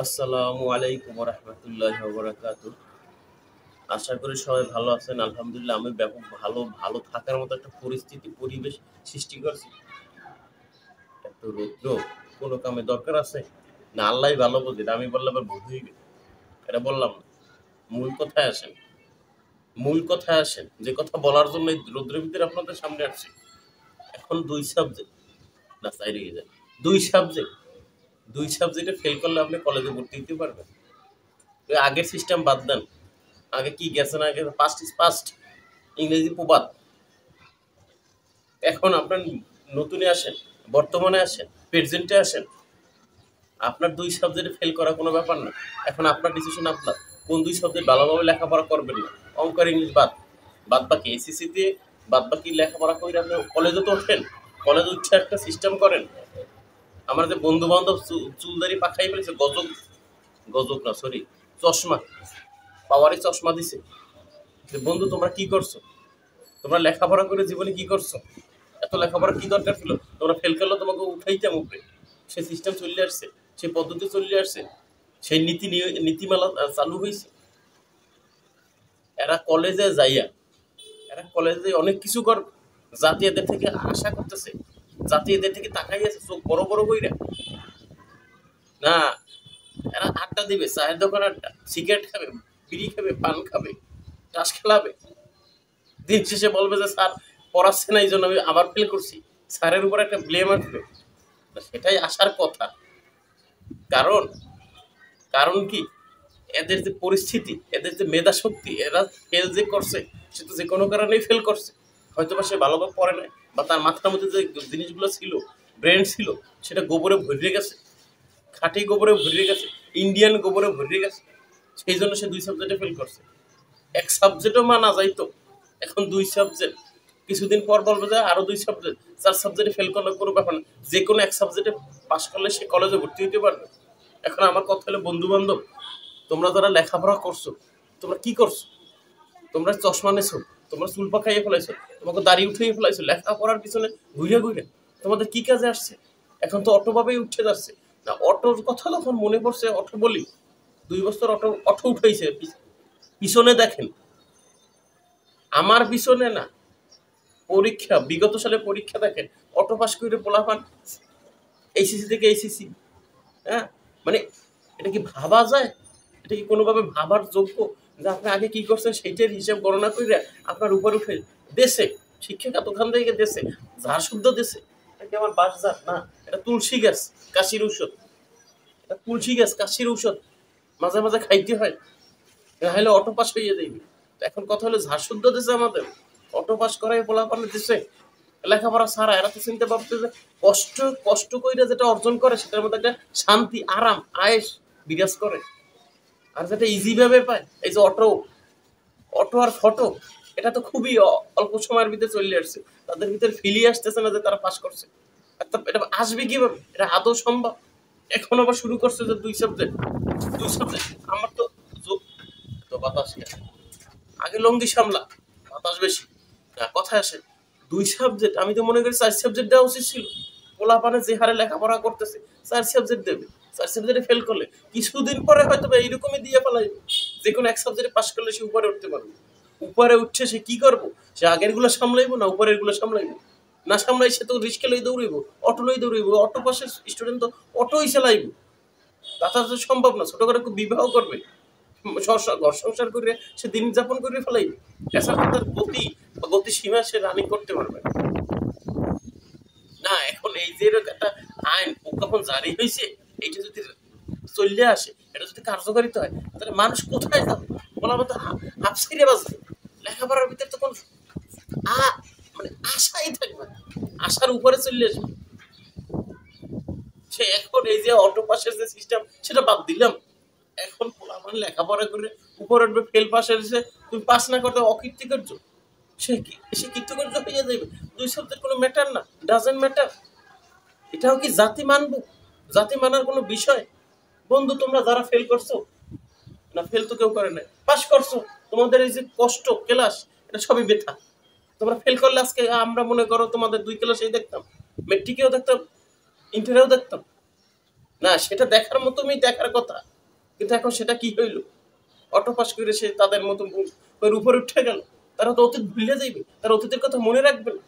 আসসালামু আলাইকুম রহমতুল্লাহ বরাকাতু। আশা করি সবাই ভালো আছেন। আলহামদুলিল্লাহ আমি ব্যাপক ভালো ভালো থাকার মতো একটা পরিস্থিতি পরিবেশ সৃষ্টি করছি। এত রৌদ্র, কোনো কামে দরকার আছে না? আল্লাহ ভালো বোঝে, আমি বললাম আবার ভুল হইবে। এটা বললাম না। মূল কথায় আসেন, মূল কথায় আসেন, যে কথা বলার জন্য এই রৌদ্রের ভিতরে আপনাদের সামনে আসছে। এখন দুই সাবজেক্ট, না চাই রেগে যায়, দুই সাবজেক্ট, দুই সাবজেক্টে ফেল করলে আপনি কলেজে ভর্তি হতে পারবেন। ওই আগের সিস্টেম বাদ দেন। আগে কি গেছে না গেছে, পাস্ট ইজ পাস্ট, ইংরেজি প্রবাদ। এখন আপনার নতুনে আসেন, বর্তমানে আসেন, প্রেজেন্টে আসেন। আপনার দুই সাবজেক্টে ফেল করা কোনো ব্যাপার না। এখন আপনার ডিসিশন, আপনার কোন দুই সাবজেক্ট ভালোভাবে লেখাপড়া করবেন না। অঙ্ক আর ইংলিশ বাদ, বাদ বাকি এসিসিতে বাদ বাকি লেখাপড়া করে আপনি কলেজে তো ওঠেন। কলেজে উঠছে একটা সিস্টেম করেন। আমার যে বন্ধু বান্ধব চুলদারি পাখাই ফেলেছে, গজব, গজব না সরি, চশমা, পাওয়ারি চশমা দিছে। যে বন্ধু তোমরা কি করছো, তোমরা লেখাপড়া করে জীবনে কি করছো, এত লেখাপড়া কি দরকার ছিল, তোমরা ফেল করলে তোমাকে উঠাইতাম উপরে। সেই সিস্টেম চলে আসছে, সেই পদ্ধতি চলে আসছে, সেই নীতিমালা চালু হয়েছে। এরা কলেজে যাইয়া, এরা কলেজে অনেক কিছু কর, জাতি এদের থেকে আশা করতেছে, জাতি এদের থেকে তাকাই আছে চোখ বড় বড় কইরা। না, এরা আড্ডা দিবে, চায়ের দোকান আড্ডা, সিগারেট খাবে, বিড়ি খাবে, পান খাবে, তাস খেলাবে। দিন শেষে বলবে যে স্যার পড়াচ্ছে না, এই জন্য আমি আবার ফেল করছি। স্যারের উপর একটা ব্লেম আসবে। সেটাই আসার কথা। কারণ, কারণ কি, এদের যে পরিস্থিতি, এদের যে মেধা শক্তি, এরা ফেল যে করছে, সে তো যে কোনো কারণেই ফেল করছে। হয়তো বা সে ভালোভাবে পড়ে নাই, বা তার মাথার মধ্যে যে জিনিসগুলো ছিল, ব্রেন ছিল, সেটা গোবরে ভরিয়ে গেছে, খাঁটি গোবরে ভরিয়ে গেছে, ইন্ডিয়ান গোবরে ভরিয়ে গেছে। সেই জন্য সে দুই সাবজেক্টে ফেল করছে। এক সাবজেক্টও মানা যাইতো, এখন দুই সাবজেক্ট। কিছুদিন পর বলবে যে আরো দুই সাবজেক্ট, চার সাবজেক্টে ফেল করলে কোনো ব্যাপার না, যে কোনো এক সাবজেক্টে পাশ করলে সে কলেজে ভর্তি হতে পারবে। এখন আমার কথা হলো, বন্ধু বান্ধব, তোমরা যারা লেখাপড়া করছো, তোমরা কি করছো? তোমরা চশমা নেছো, তোমরা চুল পাকাইয়ে ফেলাইছো, তোমাকে দাড়ি উঠিয়ে ফেলাইছো লেখাপড়ার পিছনে ঘুরে ঘুরে। তোমাদের কি কাজে আসছে? এখন তো অটোভাবেই উঠে যাচ্ছে। না, অটোর কথা যখন মনে পড়ছে, অটো বলি, 2 বছর অটো অটো উঠাইছে। পিছনে দেখেন, আমার পিছনে না, পরীক্ষা, বিগত সালে পরীক্ষা দেখেন, অটো পাস করে পোলাপান এইচএসসি থেকে এইচএসসি। হ্যাঁ, মানে এটা কি ভাবা যায়? এটা কি কোনোভাবে ভাবার যোগ্য যে আপনি আগে কি করছেন সেইটার হিসাব গণনা করে আপনার উপর উঠে দেশে শিক্ষা এতখান থেকে দেশে ঝাড় শুদ্ধ দেশে। এটা কি আমার বাস ঝাড় না, এটা তুলসী গাছ, কাশির ঔষধ। এটা তুলসী গাছ, কাশির ঔষধ, মাঝে মাঝে খাইতে হয়, নাহলে অটো পাস হয়ে যাইবে। এখন কথা হলো, ঝাড় শুদ্ধ দেশে আমাদের অটো পাস করাই বলা পারলে দেশে লেখাপড়া ছাড়া। এরা তো চিনতে পারছে যে কষ্ট, কষ্ট কইরা যেটা অর্জন করে সেটার মধ্যে একটা শান্তি, আরাম, আয়েশ বিরাজ করে। আর যেটা ইজি ভাবে পায়, এই যে অটো, অটো আর ফটো, এটা তো খুবই অল্প সময়ের ভিতরে চলে আসছে। তাদের ভিতরে ফিলি আসতেছে না যে তারা পাস করছে। আর এটা আসবে কিভাবে, এটা আদৌ সম্ভব? এখন আবার শুরু করছে যে দুই সাবজেক্ট, দুই সাবজেক্ট। আমার তো তো বাতাস কেন? আগে লঙ্গি সামলা, বাতাস বেশি। না, কথা আসে, দুই সাবজেক্ট, আমি তো মনে করি 4 সাবজেক্ট দেওয়া উচিত ছিল। পোলাপানে যে হারে লেখাপড়া করতেছে, 4 সাবজেক্ট দেবে। 4 সাবজেক্টে ফেল করলে কিছুদিন পরে হয়তো এইরকমই দিয়ে ফেলাই, যে কোনো এক সাবজেক্টে পাস করলে সে উপরে উঠতে পারবে। উপরে উঠছে সে কি করবো? সে আগের গুলো সামলাইবো না উপরের গুলো সামলাইবো? না সামলাই সে তো রিস্কে লই দৌড়াইবো, অটো লই দৌড়াইবো, অটো পাশের স্টুডেন্ট তো অটোই চালাইবো। তাছাড়া তো সম্ভব না। ছোট করে বিবাহ করবে, ঘর সংসার করে সে দিন যাপন করে ফেলাইবে। এছাড়া তার গতি বা গতি সীমা সে রানিং করতে পারবে না। এখন এই যে একটা আইন প্রজ্ঞাপন জারি হয়েছে, এইটা যদি চলে আসে, এটা যদি কার্যকারিতা হয়, তাহলে মানুষ কোথায় যাবে? বলা মতো হাফ সাইডে বাঁচবে। লেখাপড়ার ভিতরে তো কোনো মানে আশাই থাকবে না, আশার উপরে চলে আসবে সে। এখন এই যে অটো পাসের যে সিস্টেম, সেটা বাদ দিলাম। এখন পোলাপান লেখাপড়া করে উপরে উঠবে, ফেল পাসের এসে তুমি পাস না করতে অকৃতকার্য। সে কি, সে কৃতকার্য হয়ে যাবে। দুই শব্দের কোনো ম্যাটার না, ডাজেন্ট ম্যাটার। এটাও কি জাতি মানবো? জাতি মানার কোনো বিষয়? বন্ধু, তোমরা যারা ফেল করছো, না ফেল তো কেউ করে না, পাস করছো, তোমাদের এই যে কষ্ট ক্লাস, এটা সবই বৃথা। তোমরা ফেল করলে আজকে আমরা মনে করো তোমাদের 2 ক্লাসেই দেখতাম, মেট্রিকেও দেখতাম, ইন্টারেও দেখতাম। না, সেটা দেখার মতনই দেখার কথা, কিন্তু এখন সেটা কি হইল? অটো পাস করে সে তাদের মতো উপরে উঠে গেল। তারা তো অতীত ভুলে যাইবে, তারা অতীতের কথা মনে রাখবে না।